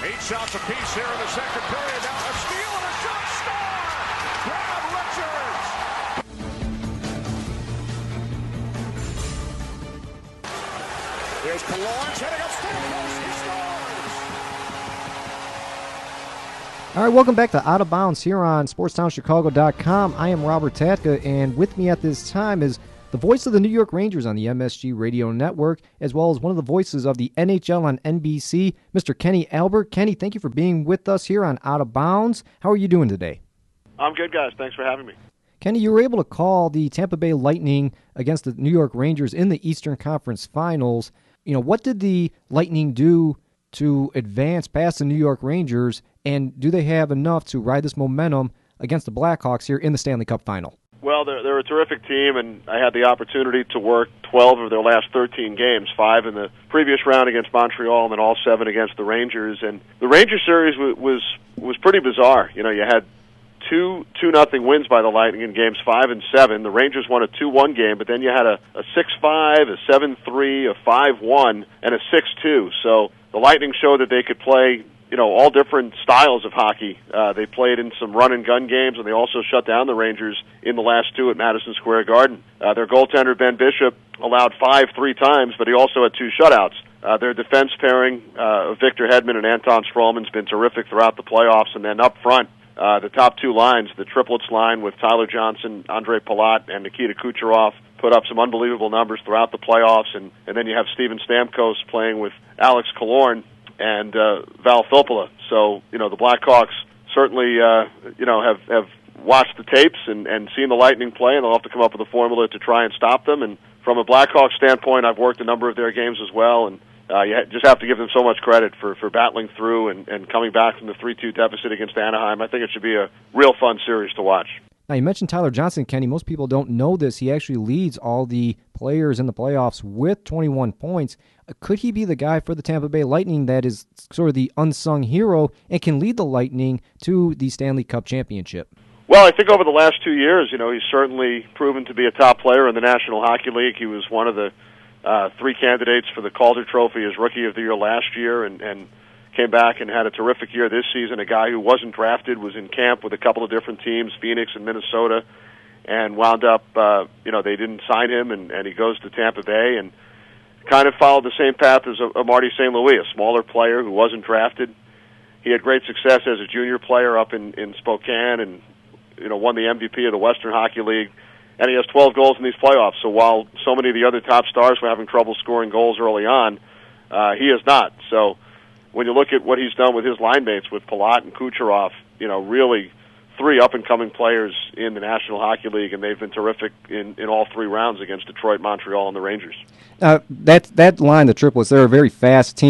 8 shots apiece here in the second period. Now a steal and a shot star! Brad Richards! Here's Killorn setting up Stamkos. He scores! All right, welcome back to Out of Bounds here on SportsTownChicago.com. I am Robert Tatka, and with me at this time is the voice of the New York Rangers on the MSG Radio Network, as well as one of the voices of the NHL on NBC, Mr. Kenny Albert. Kenny, thank you for being with us here on Out of Bounds. How are you doing today? I'm good, guys. Thanks for having me. Kenny, you were able to call the Tampa Bay Lightning against the New York Rangers in the Eastern Conference Finals. What did the Lightning do to advance past the New York Rangers, and do they have enough to ride this momentum against the Blackhawks here in the Stanley Cup Final? Well, they're a terrific team, and I had the opportunity to work 12 of their last 13 games, 5 in the previous round against Montreal, and then all 7 against the Rangers. And the Rangers series was pretty bizarre. You had 2-0 wins by the Lightning in games 5 and 7. The Rangers won a 2-1 game, but then you had a 6-5, a 7-3, a 5-1, and a 6-2. So the Lightning showed that they could play all different styles of hockey. They played in some run-and-gun games, and they also shut down the Rangers in the last 2 at Madison Square Garden. Their goaltender, Ben Bishop, allowed 5 3 times, but he also had 2 shutouts. Their defense pairing, Victor Hedman and Anton Stralman's been terrific throughout the playoffs, and then up front, the top 2 lines, the triplets line with Tyler Johnson, Andrei Palat, and Nikita Kucherov, put up some unbelievable numbers throughout the playoffs, and then you have Steven Stamkos playing with Alex Killorn and Val Filppula. So, the Blackhawks certainly, have watched the tapes and seen the Lightning play, and they'll have to come up with a formula to try and stop them. And from a Blackhawks standpoint, I've worked a number of their games as well, and you just have to give them so much credit for battling through and coming back from the 3-2 deficit against Anaheim. I think it should be a real fun series to watch. Now, you mentioned Tyler Johnson, Kenny. Most people don't know this. He actually leads all the players in the playoffs with 21 points. Could he be the guy for the Tampa Bay Lightning that is sort of the unsung hero and can lead the Lightning to the Stanley Cup championship? Well, I think over the last 2 years, he's certainly proven to be a top player in the National Hockey League. He was one of the 3 candidates for the Calder Trophy as Rookie of the Year last year, and came back and had a terrific year this season. A guy who wasn't drafted, was in camp with a couple of different teams, Phoenix and Minnesota, and wound up, they didn't sign him, and he goes to Tampa Bay and kind of followed the same path as a Marty St. Louis, a smaller player who wasn't drafted. He had great success as a junior player up in Spokane and, won the MVP of the Western Hockey League, and he has 12 goals in these playoffs. So while so many of the other top stars were having trouble scoring goals early on, he is not. So when you look at what he's done with his line mates, with Palat and Kucherov, really 3 up-and-coming players in the National Hockey League, and they've been terrific in all 3 rounds against Detroit, Montreal, and the Rangers. That line, the triplets, they're a very fast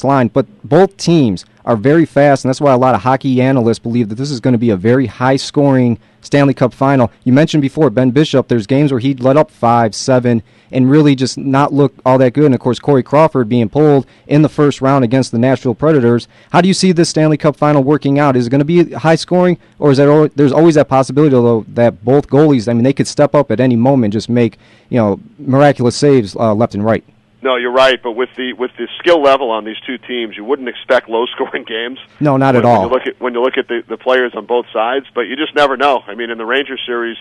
line, but both teams are very fast, and that's why a lot of hockey analysts believe that this is going to be a very high-scoring Stanley Cup Final. You mentioned before Ben Bishop, there's games where he'd let up 5, 7, and really just not look all that good. And, of course, Corey Crawford being pulled in the first round against the Nashville Predators. How do you see this Stanley Cup Final working out? Is it going to be high-scoring, or is there's always that possibility, though, that both goalies, they could step up at any moment and just make, miraculous saves left and right? No, you're right, but with the skill level on these 2 teams, you wouldn't expect low-scoring games. No, not at all. When you look at the players on both sides, but you just never know. In the Rangers series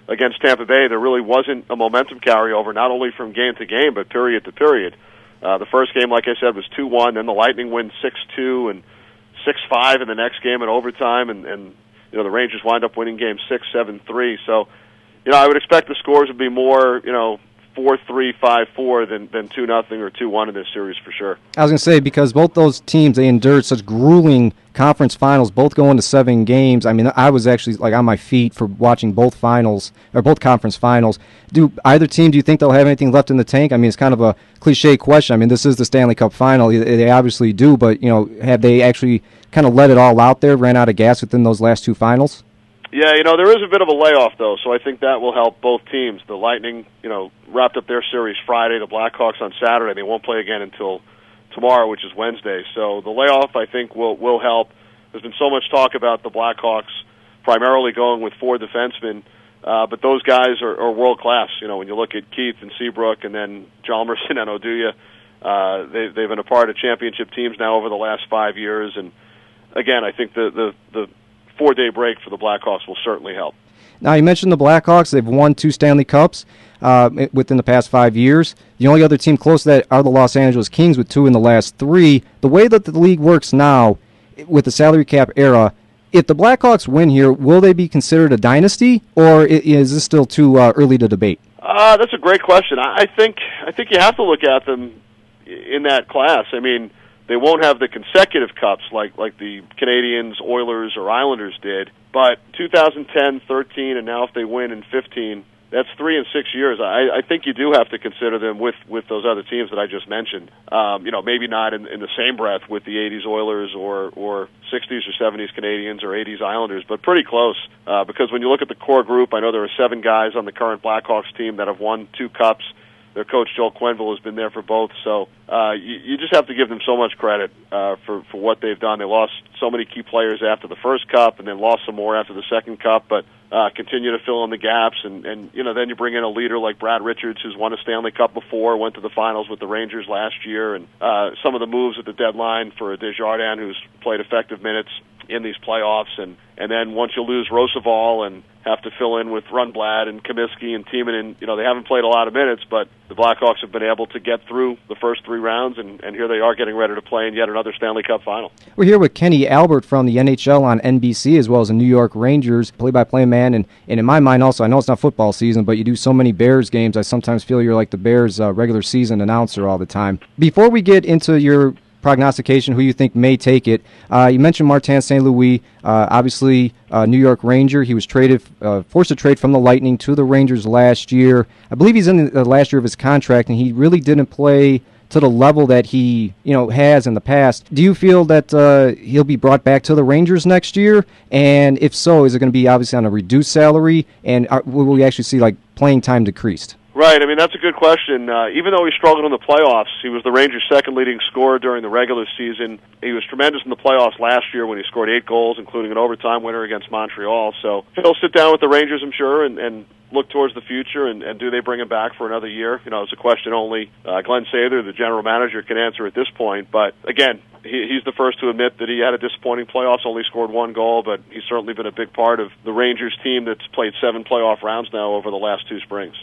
against Tampa Bay, there really wasn't a momentum carryover, not only from game to game, but period to period. The first game, like I said, was 2-1, then the Lightning win 6-2 and 6-5 in the next game in overtime, and the Rangers wind up winning game 6, 7-3. So, I would expect the scores would be more, 4-3, 5-4 than 2-0 or 2-1 in this series for sure. I was going to say, because both those teams, they endured such grueling conference finals, both going to 7 games. I was actually on my feet for watching both conference finals. Do either team, do you think they'll have anything left in the tank? It's kind of a cliche question. This is the Stanley Cup Final. They obviously do, but have they actually kind of let it all out there, ran out of gas within those last 2 finals? Yeah, there is a bit of a layoff, though, so I think that will help both teams. The Lightning, wrapped up their series Friday, the Blackhawks on Saturday. They won't play again until tomorrow, which is Wednesday. So the layoff, I think, will help. There's been so much talk about the Blackhawks primarily going with 4 defensemen, but those guys are world-class. When you look at Keith and Seabrook and then Chalmers and Oduya, They've been a part of championship teams now over the last 5 years, and again, I think the 4-day break for the Blackhawks will certainly help. Now, you mentioned the Blackhawks. They've won 2 Stanley Cups within the past 5 years. The only other team close to that are the Los Angeles Kings with 2 in the last 3. The way that the league works now with the salary cap era, if the Blackhawks win here, will they be considered a dynasty, or is this still too early to debate? That's a great question. I think you have to look at them in that class. I mean, they won't have the consecutive cups like the Canadiens, Oilers, or Islanders did, but 2010, 13, and now if they win in 15, that's 3 and 6 years. I think you do have to consider them with those other teams that I just mentioned. Maybe not in the same breath with the 80s Oilers or 60s or 70s Canadiens or 80s Islanders, but pretty close. Because when you look at the core group, I know there are 7 guys on the current Blackhawks team that have won 2 cups. Their coach, Joel Quenneville, has been there for both. So you just have to give them so much credit for what they've done. They lost so many key players after the first cup and then lost some more after the second cup, but continue to fill in the gaps. And then you bring in a leader like Brad Richards, who's won a Stanley Cup before, went to the finals with the Rangers last year. And some of the moves at the deadline for Desjardins, who's played effective minutes in these playoffs. And then once you lose Roosevelt and have to fill in with Rundblad and Comiskey and Tiemann, and they haven't played a lot of minutes, but the Blackhawks have been able to get through the first 3 rounds, and here they are getting ready to play in yet another Stanley Cup Final. We're here with Kenny Albert from the NHL on NBC, as well as the New York Rangers, play-by-play man, and in my mind also, I know it's not football season, but you do so many Bears games, I sometimes feel you're like the Bears regular season announcer all the time. Before we get into your prognostication, who you think may take it. You mentioned Martin St. Louis, obviously New York Ranger. He was forced to trade from the Lightning to the Rangers last year. I believe he's in the last year of his contract, and he really didn't play to the level that he has in the past. Do you feel that he'll be brought back to the Rangers next year? And if so, is it going to be obviously on a reduced salary? And will we actually see playing time decreased? Right. I mean, that's a good question. Even though he struggled in the playoffs, he was the Rangers' second leading scorer during the regular season. He was tremendous in the playoffs last year when he scored 8 goals, including an overtime winner against Montreal. So he'll sit down with the Rangers, I'm sure, and look towards the future, and do they bring him back for another year? It's a question only Glenn Sather, the general manager, can answer at this point. But again, he's the first to admit that he had a disappointing playoffs, only scored 1 goal, but he's certainly been a big part of the Rangers team that's played 7 playoff rounds now over the last 2 springs.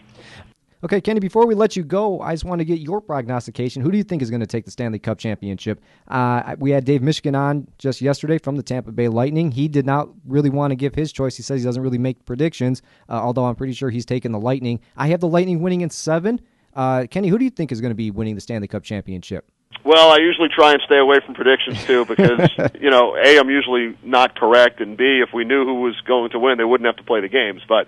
Okay, Kenny, before we let you go, I just want to get your prognostication. Who do you think is going to take the Stanley Cup championship? We had Dave Michigan on just yesterday from the Tampa Bay Lightning. He did not really want to give his choice. He says he doesn't really make predictions, although I'm pretty sure he's taking the Lightning. I have the Lightning winning in 7. Kenny, who do you think is going to be winning the Stanley Cup championship? Well, I usually try and stay away from predictions, too, because, A, I'm usually not correct, and B, if we knew who was going to win, they wouldn't have to play the games. But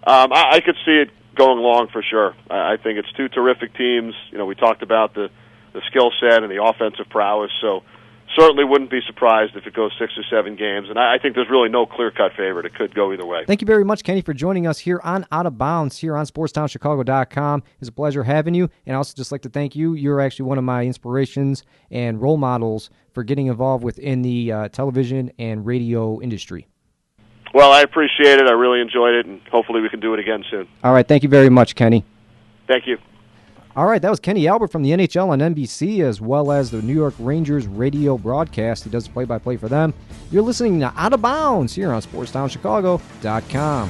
I could see it going long for sure. I think it's 2 terrific teams. We talked about the skill set and the offensive prowess, so certainly wouldn't be surprised if it goes 6 or 7 games. And I think there's really no clear-cut favorite. It could go either way. Thank you very much, Kenny, for joining us here on Out of Bounds here on SportsTownChicago.com. It's a pleasure having you, and I also just like to thank you. You're actually one of my inspirations and role models for getting involved within the television and radio industry. Well, I appreciate it. I really enjoyed it, and hopefully we can do it again soon. All right. Thank you very much, Kenny. Thank you. All right. That was Kenny Albert from the NHL on NBC, as well as the New York Rangers radio broadcast. He does play-by-play for them. You're listening to Out of Bounds here on SportsTownChicago.com.